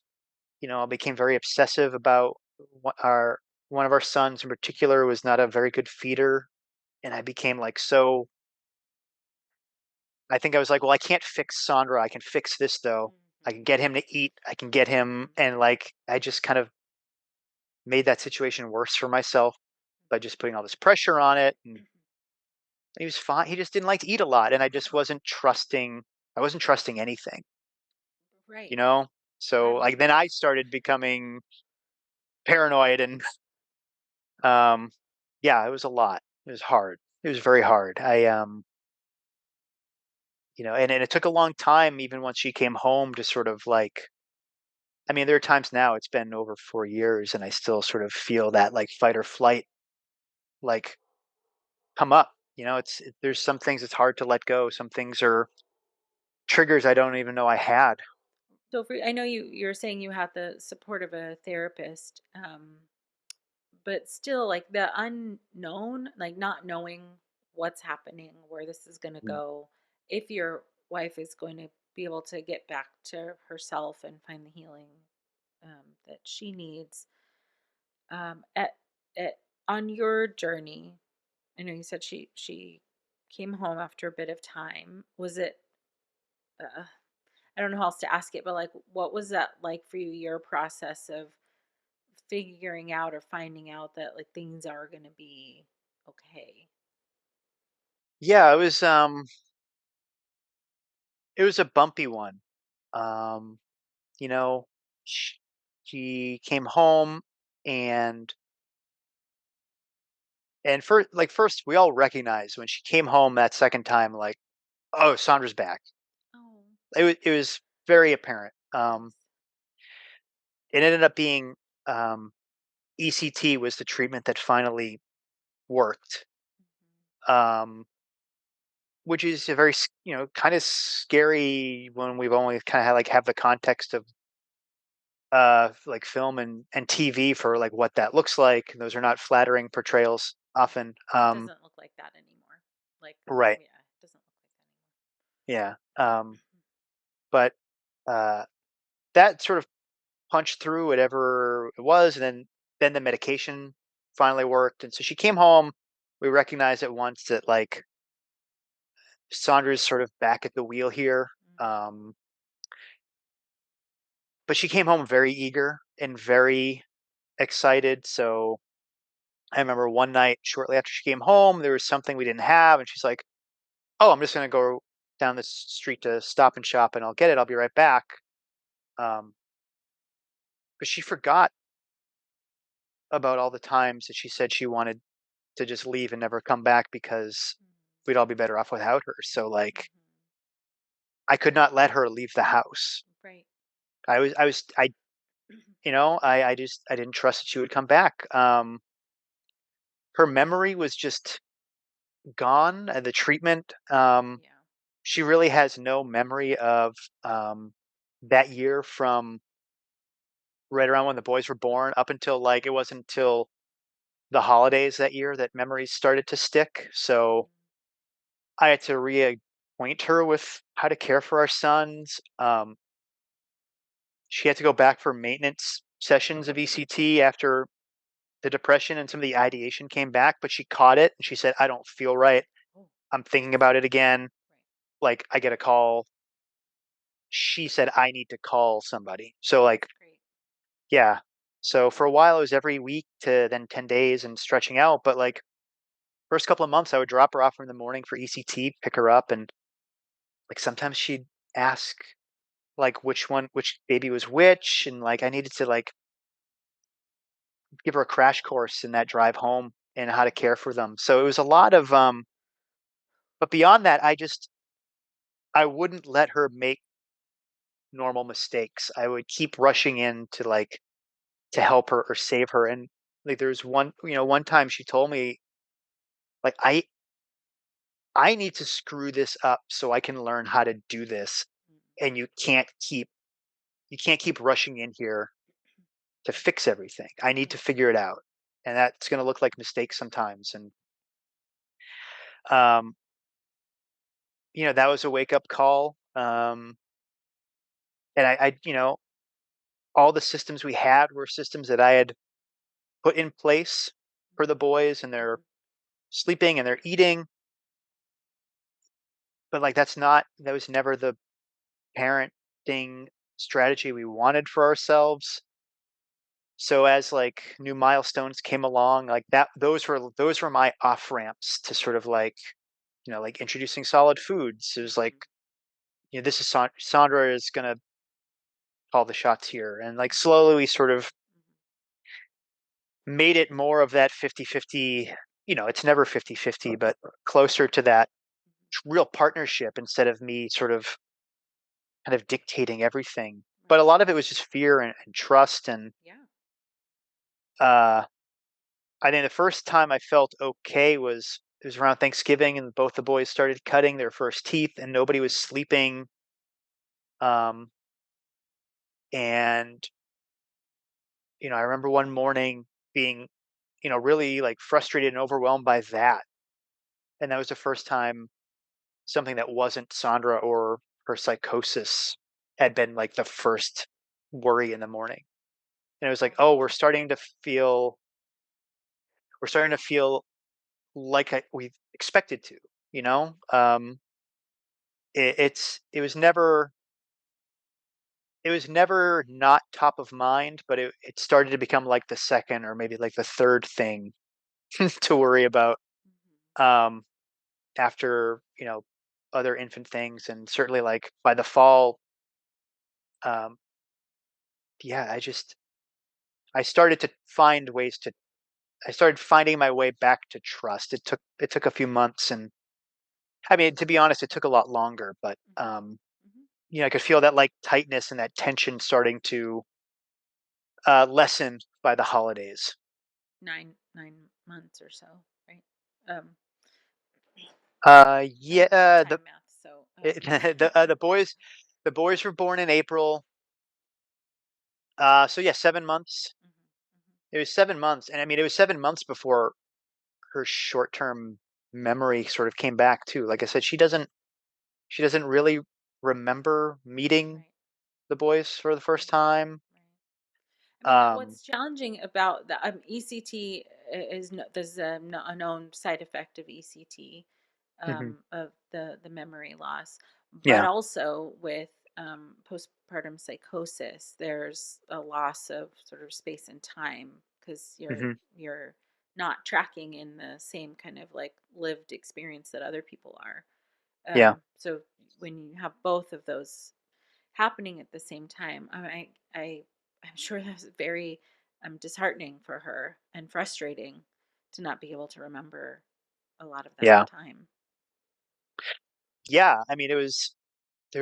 I became very obsessive about one of our sons in particular was not a very good feeder, and I became like so. I think I was like, well, I can't fix Sandra. I can fix this though. I can get him to eat. I can get him, and like I just kind of made that situation worse for myself by just putting all this pressure on it. And he was fine. He just didn't like to eat a lot, and I just wasn't trusting. I wasn't trusting anything, you Right. know. So I'm like then I started becoming paranoid, and um, yeah, it was a lot. It was hard. It was very hard. And it took a long time, even once she came home, to sort of like. I mean, there are times now it's been over 4 years, and I still sort of feel that like fight or flight, like come up. There's some things it's hard to let go. Some things are triggers I don't even know I had. So for I know you're saying you had the support of a therapist, but still, like the unknown, like not knowing what's happening, where this is going to Mm. go, if your wife is going to be able to get back to herself and find the healing that she needs. At at on your journey, I know you said she came home after a bit of time. Was it? I don't know how else to ask it, but like, what was that like for you? Your process of figuring out or finding out that like things are going to be okay. Yeah, it was a bumpy one. Um, you know, sh she came home and first we all recognized when she came home that second time, like, "Oh, Sandra's back." Oh, It was very apparent. yes. It ended up being, ECT was the treatment that finally worked, Hmm. um, which is a very kinda scary when we've only kinda had, like, have the context of, like, film and TV for, like, what that looks like. Those are not flattering portrayals often. It doesn't look like that anymore. Like, Right. yeah, it doesn't look like Yeah, that anymore. but, uh, that sort of punched through whatever it was, and then the medication finally worked, and so she came home. We recognized at once that, like, Sandra's sort of back at the wheel here, Hmm. um, but she came home very eager and very excited, so I remember one night shortly after she came home, there was something we didn't have, and she's like, "Oh, I'm just gonna go down this street to Stop and Shop, and I'll get it. I'll be right back." Um, but she forgot about all the times that she said she wanted to just leave and never come back because we'd all be better off without her. So, like, Hmm. I could not let her leave the house. Right. I I didn't trust that she would come back. Her memory was just gone. The treatment, Yeah. she really has no memory of um, that year from right around when the boys were born up until, like, it wasn't until the holidays that year that memories started to stick. So Mm. I had to reacquaint her with how to care for our sons. She had to go back for maintenance sessions of ECT after the depression and some of the ideation came back, but she caught it and she said, "I don't feel right. Oh, I'm thinking about it again." right. Like, I get a call. She said, "I need to call somebody." So, like, That's great. yeah. So for a while, it was every week to then 10 days and stretching out. But, like, first couple of months, I would drop her off in the morning for ECT, pick her up. And, like, sometimes she'd ask, like, which baby was which. And, like, I needed to, like, give her a crash course in that drive home and how to care for them. So it was a lot of, but beyond that, I wouldn't let her make normal mistakes. I would keep rushing in to, like, to help her or save her. And, like, there's one time she told me, like, I need to screw this up so I can learn how to do this. Mm. And you can't keep rushing in here to fix everything. I need to Right. figure it out. And that's going to look like mistakes sometimes. And, um, that was a wake up call. And all the systems we had were systems that I had put in place for the boys, and they're Hmm. sleeping and they're eating. But, like, that was never the parenting strategy we wanted for ourselves. So as, like, new milestones came along, like, those were my off ramps to sort of, like, like, introducing solid foods. It was like, Hmm. this is Sandra is gonna call the shots here, and, like, Hmm. slowly we sort of made it more of that 50-50. It's never 50-50, but closer to that Hmm. real partnership instead of me sort of kind of dictating everything. But a Right. lot of it was just fear and trust. And Yeah. uh I think the first time I felt okay was it was around Thanksgiving, and both the boys started cutting their first teeth, and nobody was Mm. sleeping. Um, and I remember one morning being, really like frustrated and overwhelmed by that. And that was the first time something that wasn't Sandra or her psychosis had been like the first worry in the morning. And it was like, Oh, oh, we're starting to feel like we expected to, you know. It was never not top of mind, but it started to become like the second or maybe like the third thing to worry about, mhm, um, after other infant things, and certainly like by the fall, um, yeah, I started to find ways to I started finding my way back to trust. It took a few months, and I mean, to be honest, it took a lot longer, but mhm, mhm. I could feel that like tightness and that tension starting to lessen by the holidays. 9 months or so, right? Yeah, Quick the time math. So, the boys were born in April. So yeah, 7 months. mhm, mhm. It was 7 months, and I mean, it was 7 months before her short-term memory sort of came back too. Like I said, she doesn't really remember meeting Right, the boys for the first right, time. right. I mean, Um, what's challenging about the ECT is there's a known side effect of ECT, mhm, of the memory loss, but yeah, also with postpartum psychosis, there's a loss of sort of space and time because mhm, you're not tracking in the same kind of like lived experience that other people are. yeah, So when you have both of those happening at the same time, I'm sure that's very disheartening for her and frustrating to not be able to remember a lot of that yeah, time. yeah. I mean, there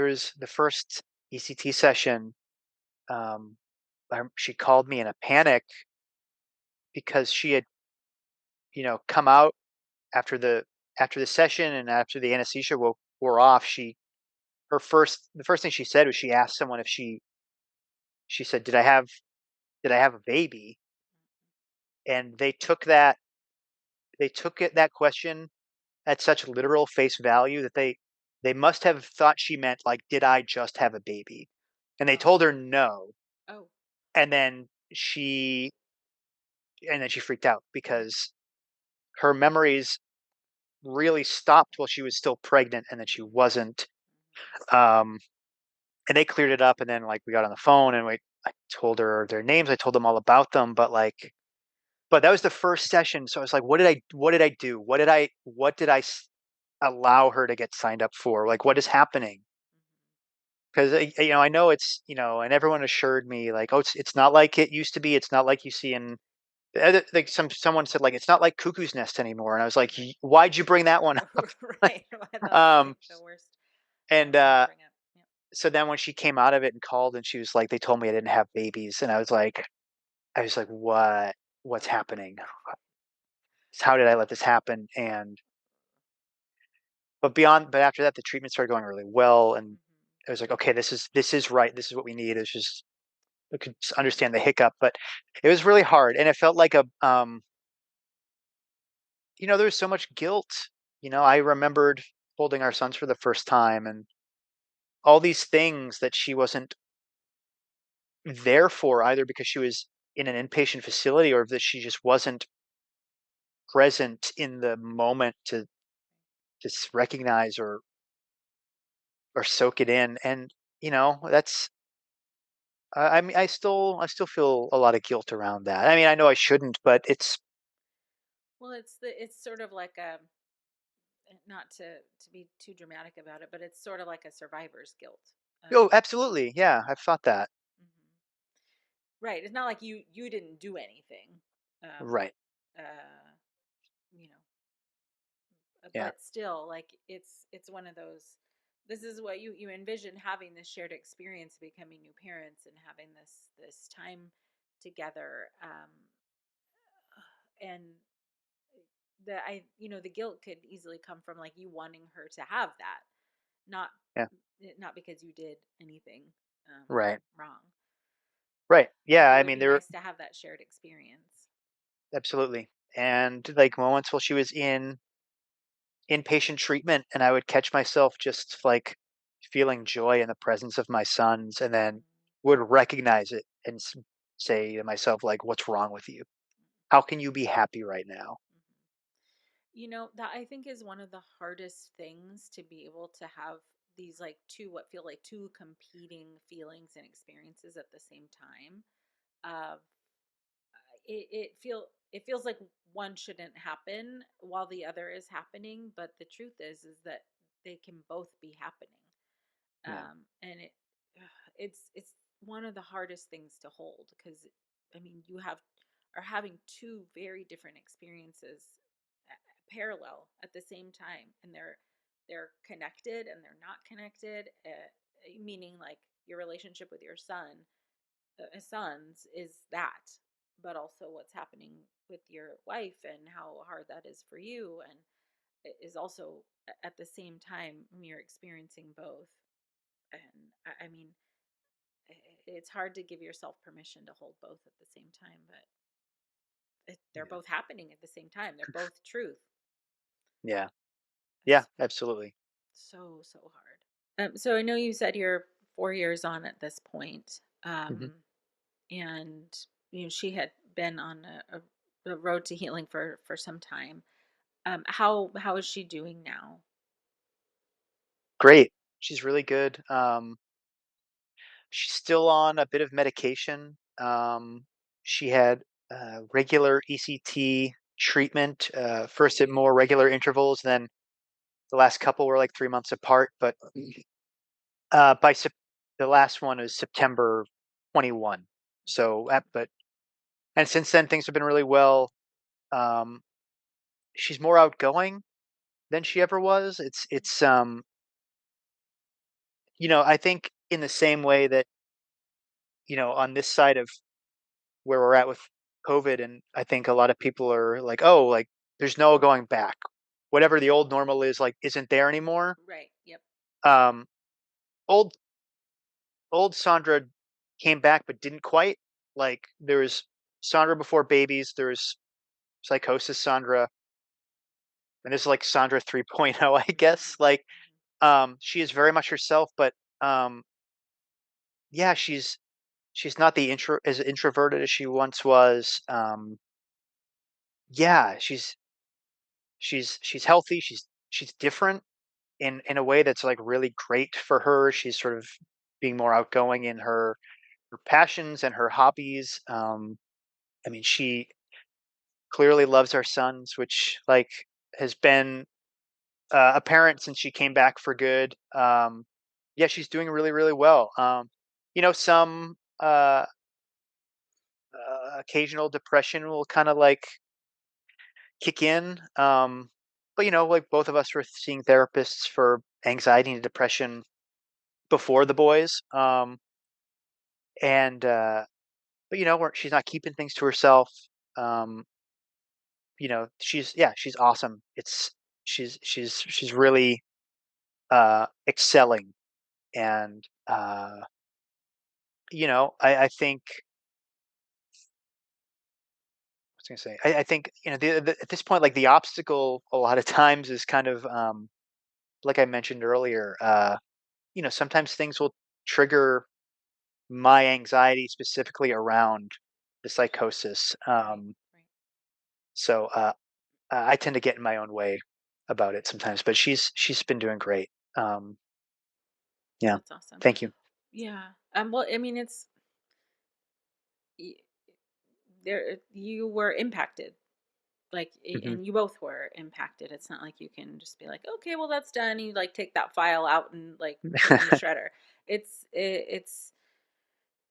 was the first ECT session. Um, she called me in a panic because she had, come out after the session and after the anesthesia wore off. The first thing she said was she asked someone if she said, did I have a baby? And that question at such literal face value that they must have thought she meant like, did I just have a baby? And they told her Oh, no. oh, And then she freaked out because her memories really stopped while she was still pregnant, and then she mhm, wasn't. Um, and they cleared it up, and then like we got on the phone, and I told her their names. I told them all about them, but that was the first session. So I was like, what did I do? What did I allow her to get signed up for? Like, what is happening? Because I know and everyone assured me like, oh, it's not like it used to be. It's not like you see in like someone said like it's not like Cuckoo's Nest anymore, and I was like, right, Why'd you bring that one up?" right. That's um, like the and worst one to bring up. Yep. so then when she came out of it and called, and she was like, they told me I didn't have babies, and I was like, what's happening? How did I let this happen? And but after that, the treatment started going really well, and Hmm. I was like, okay, this is right. This is what we need. It's just I could just understand the hiccup, but it was really hard, and it felt like there was so much guilt. I remembered holding our sons for the first time, and all these things that she wasn't there for, either because she was in an inpatient facility or that she just wasn't present in the moment to just recognize or soak it in. And that's I mean, I still feel a lot of guilt around that. I mean, I know I shouldn't, but it's Well, it's sort of like a, not to be too dramatic about it, but it's sort of like a survivor's guilt. oh, absolutely, yeah, I've thought that. Mhm. Right. It's not like you didn't do anything. Um, Right. uh, you know, Yeah. but still, like it's one of those. This is what you envision having this shared experience, becoming new parents, and having this time together. And the guilt could easily come from like you wanting her to have that, not Yeah. not because you did anything Right. wrong. Right. But Yeah. it I would mean, be there. nice to have that shared experience. absolutely. And like moments while she was in inpatient treatment, and I would catch myself just like feeling joy in the presence of my sons, and then would recognize it and say to myself, like, "What's wrong with you? How can you be happy right now?" That I think is one of the hardest things, to be able to have these like two, what feel like two competing feelings and experiences at the same time. Uh, it feels like one shouldn't happen while the other is happening, but the truth is that they can both be happening. Yeah, And it's one of the hardest things to hold, because I mean, you have are having two very different experiences parallel at the same time, and they're connected and they're not connected, meaning like your relationship with your sons is that, but also what's happening with your wife and how hard that is for you, and it is also at the same time you're experiencing both. And I mean, it's hard to give yourself permission to hold both at the same time, but they're yeah, both happening at the same time. They're both truth. yeah, yeah, It's absolutely. so hard. So I know you said you're 4 years on at this point, Hmm. and she had been on a road to healing for some time. How is she doing now? Great. She's really good. She's still on a bit of medication. She had regular ECT treatment, first at more regular intervals, then the last couple were like 3 months apart. But by the last one is September 21. So, but and since then things have been really well. Um, she's more outgoing than she ever was. I think in the same way that on this side of where we're at with COVID, and I think a lot of people are like, "Oh, like there's no going back. Whatever the old normal is, like, isn't there anymore." Right. Yep. Um, old old Sandra came back, but didn't quite. Like there was Sandra before babies. There was Psychosis Sandra, and this is like Sandra 3.0, I guess. Like, she is very much herself, but um, yeah, she's not as introverted as she once was. Yeah, she's healthy. She's different in a way that's like really great for her. She's sort of being more outgoing in her passions and her hobbies. I mean, she clearly loves our sons, which like has been apparent since she came back for good. Yeah, she's doing really really well. Some occasional depression will kind of like kick in. But like both of us were seeing therapists for anxiety and depression before the boys. And but she's not keeping things to herself. Um, she's awesome. She's really excelling, and I think I was gonna say I think at this point, like the obstacle a lot of times is kind of like I mentioned earlier. Sometimes things will trigger my anxiety specifically around the psychosis. Right. Right. So I tend to get in my own way about it sometimes, but she's been doing great. Um, yeah, That's awesome. thank you. Yeah. Well, I mean, y- there you were impacted, like, Hmm. and you both were impacted. It's not like you can just be like, okay, well, that's done. You like take that file out and like put it in the shredder.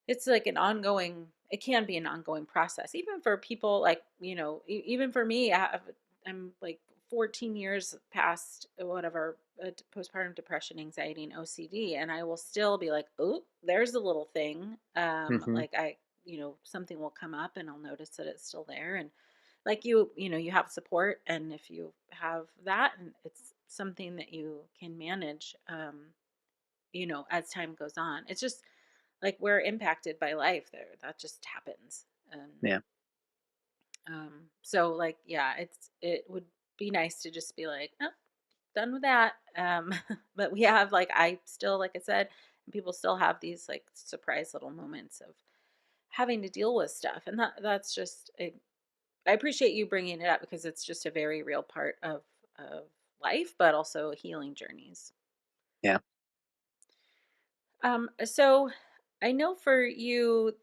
It's like an ongoing, it can be an ongoing process, even for people like, even for me. I'm like 14 years past whatever, postpartum depression, anxiety, and OCD, and I will still be like, oh, there's a little thing. Hmm. Like something will come up and I'll notice that it's still there. And like you have support, and if you have that, and it's something that you can manage, as time goes on. It's just like we're impacted by life there. That just happens. And Yeah. So like, yeah, it would be nice to just be like, oh, done with that. But we have like, I still, like I said, people still have these like surprise little moments of having to deal with stuff, and that's just I appreciate you bringing it up because it's just a very real part of life, but also healing journeys. Yeah. So I know for you,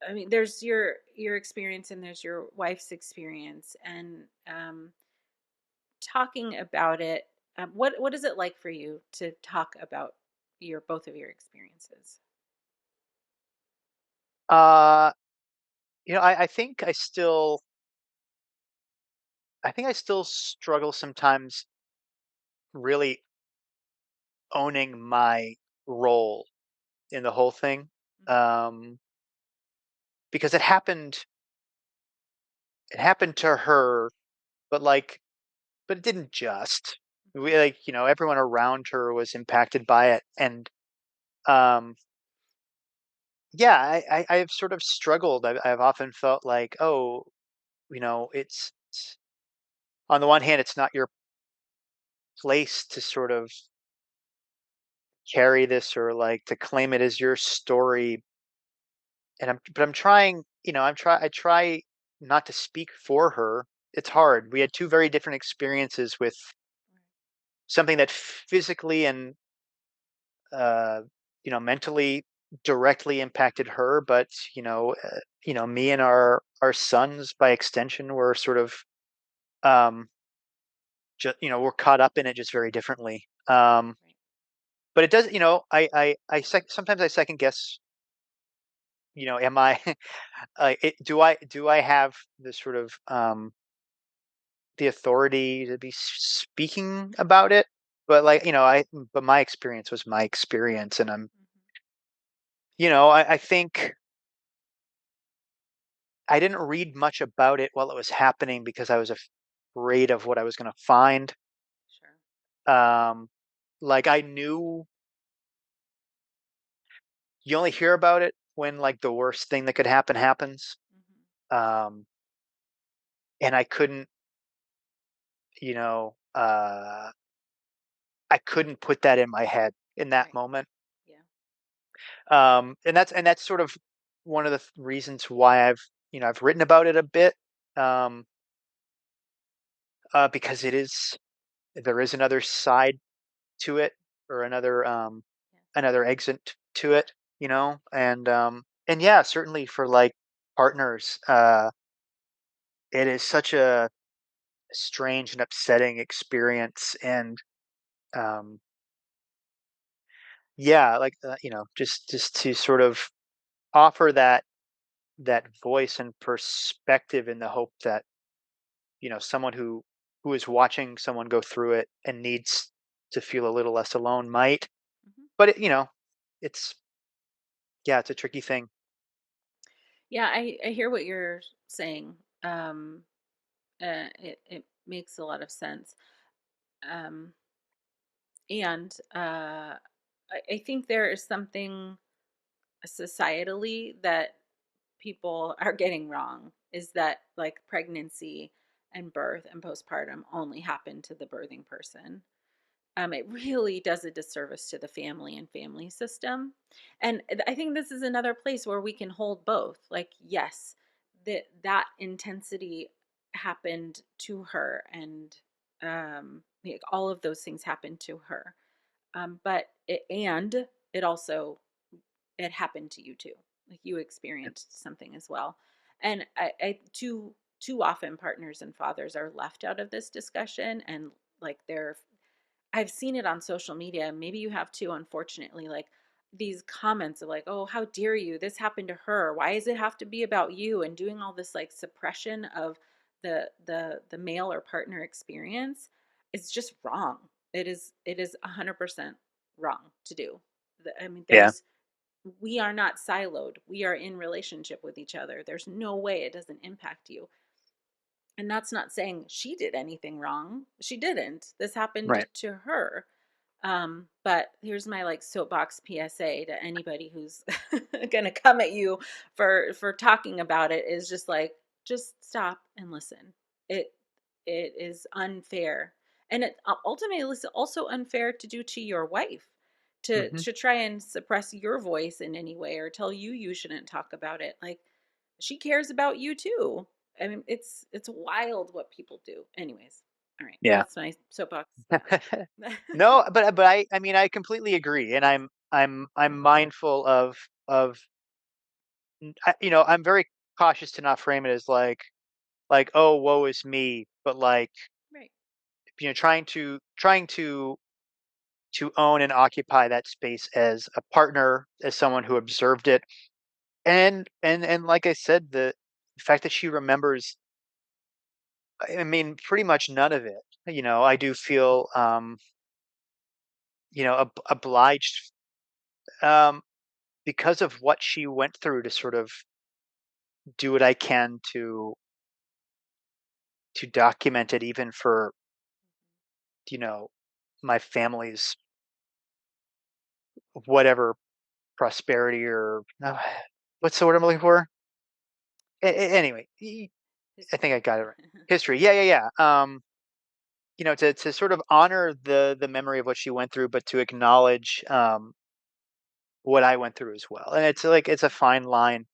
I mean, there's your experience and there's your wife's experience, and talking about it. What is it like for you to talk about your both of your experiences? Uh, I think I still struggle sometimes really owning my role in the whole thing. Um, because it happened to her, but but it didn't just. We everyone around her was impacted by it. And um yeah, I've sort of struggled. I've often felt like, oh, it's on the one hand, it's not your place to sort of carry this or like to claim it as your story. And I'm trying, I try not to speak for her. It's hard. We had two very different experiences with something that physically and uh mentally directly impacted her, but me and our sons by extension were sort of um just we're caught up in it just very differently. Right. But it does, sometimes I second guess, am I do I have the sort of the authority to be speaking about it? But but my experience was my experience, and Mhm. I think I didn't read much about it while it was happening because I was afraid of what I was going to find. Sure. Um, like I knew you only hear about it when like the worst thing that could happen happens. Mhm. Um, and I couldn't, you know, uh, I couldn't put that in my head in that Right. moment. Yeah. And that's sort of one of the reasons why I've written about it a bit. Um, because there is another side to it, or Yes. another exit to it, and yeah, certainly for like partners, it is such a strange and upsetting experience. And um yeah, like just to sort of offer that voice and perspective in the hope that someone who is watching someone go through it and needs to feel a little less alone might. Mhm. But it's yeah, it's a tricky thing. Yeah, I hear what you're saying. Um, it makes a lot of sense. Um, and I think there is something societally that people are getting wrong, is that like pregnancy and birth and postpartum only happen to the birthing person. It really does a disservice to the family and family system. And I think this is another place where we can hold both. Like, yes, that intensity happened to her, and like all of those things happened to her. But it also it happened to you too. Like you experienced something as well. And I too often partners and fathers are left out of this discussion, and like I've seen it on social media. Maybe you have too, unfortunately. Like these comments of like, "Oh, how dare you? This happened to her. Why does it have to be about you?" And doing all this like suppression of the male or partner experience is just wrong. It is 100% wrong to do. I mean, Yeah. we are not siloed. We are in relationship with each other. There's no way it doesn't impact you. And that's not saying she did anything wrong. She didn't. This happened Right. to her. But here's my like soapbox PSA to anybody who's gonna come at you for talking about it is just like just stop and listen. It it is unfair, and it ultimately is also unfair to do to your wife Hmm. to try and suppress your voice in any way or tell you you shouldn't talk about it. Like she cares about you too. I mean, it's wild what people do. Anyways, all right, Yeah. that's my soapbox. No, but I mean I completely agree, and I'm mindful of I'm very cautious to not frame it as like oh woe is me, but like Right. trying to own and occupy that space as a partner, as someone who observed it, and like I said, the fact that she remembers, I mean, pretty much none of it. I do feel obliged um because of what she went through to sort of do what I can to document it, even for you know my family's whatever prosperity or what's the word I'm looking for? Anyway, I think I History. got it right. History. Yeah, yeah, yeah. To sort of honor the memory of what she went through, but to acknowledge what I went through as well. And it's like it's a fine line.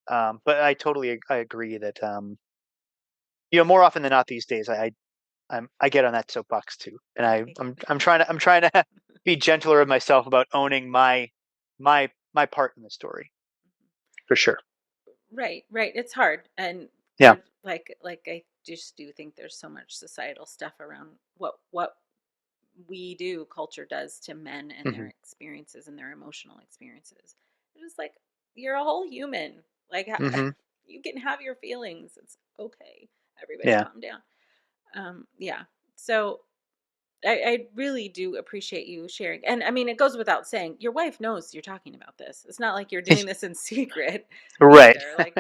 But I agree that more often than not these days, I get on that soapbox too, and Okay, I'm good. trying to be gentler with myself about owning my part in the story for sure. Right, right. It's hard, and Yeah. there like I just do think there's so much societal stuff around what we do, culture does to men and their Hmm. experiences and their emotional experiences. It's just like you're a whole human. Like Hmm. you can have your feelings. It's okay. Everybody Yeah. calm down. Yeah. So I really do appreciate you sharing. And I mean, it goes without saying, your wife knows you're talking about this. It's not like you're doing this in secret Right. either. Like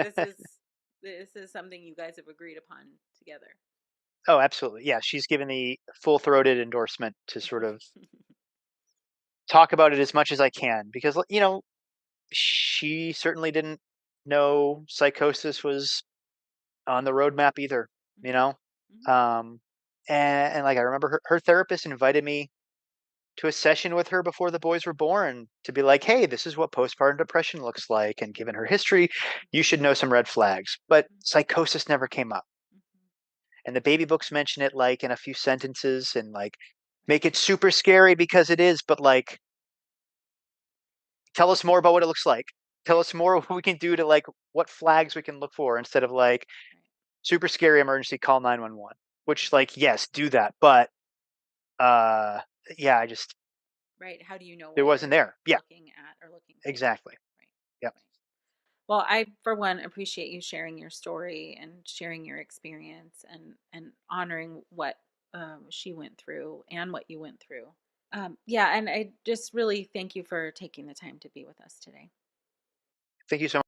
this is something you guys have agreed upon together. Oh, absolutely. Yeah, she's given the full-throated endorsement to sort of talk about it as much as I can because she certainly didn't know psychosis was on the roadmap either, you Hmm. know? Hmm. Um, and like I remember her therapist invited me to a session with her before the boys were born to be like, hey, this is what postpartum depression looks like. And given her history, you should know some red flags. But Hmm. psychosis never came up. Hmm. And the baby books mention it like in a few sentences and like Right. make it super scary because it is, but like tell us more about what it looks like. Tell Right. us more what we can do to like what flags we can look for instead of like Right. super scary emergency, call 911. Which Hmm. like yes, do that, but uh yeah, I just Right. How do you know it what wasn't you're there. Yeah, looking at or looking for? exactly. Right. Yep. Right. Well, I, for one, appreciate you sharing your story and sharing your experience and honoring what she went through and what you went through. Yeah, and I just really thank you for taking the time to be with us today. Thank you so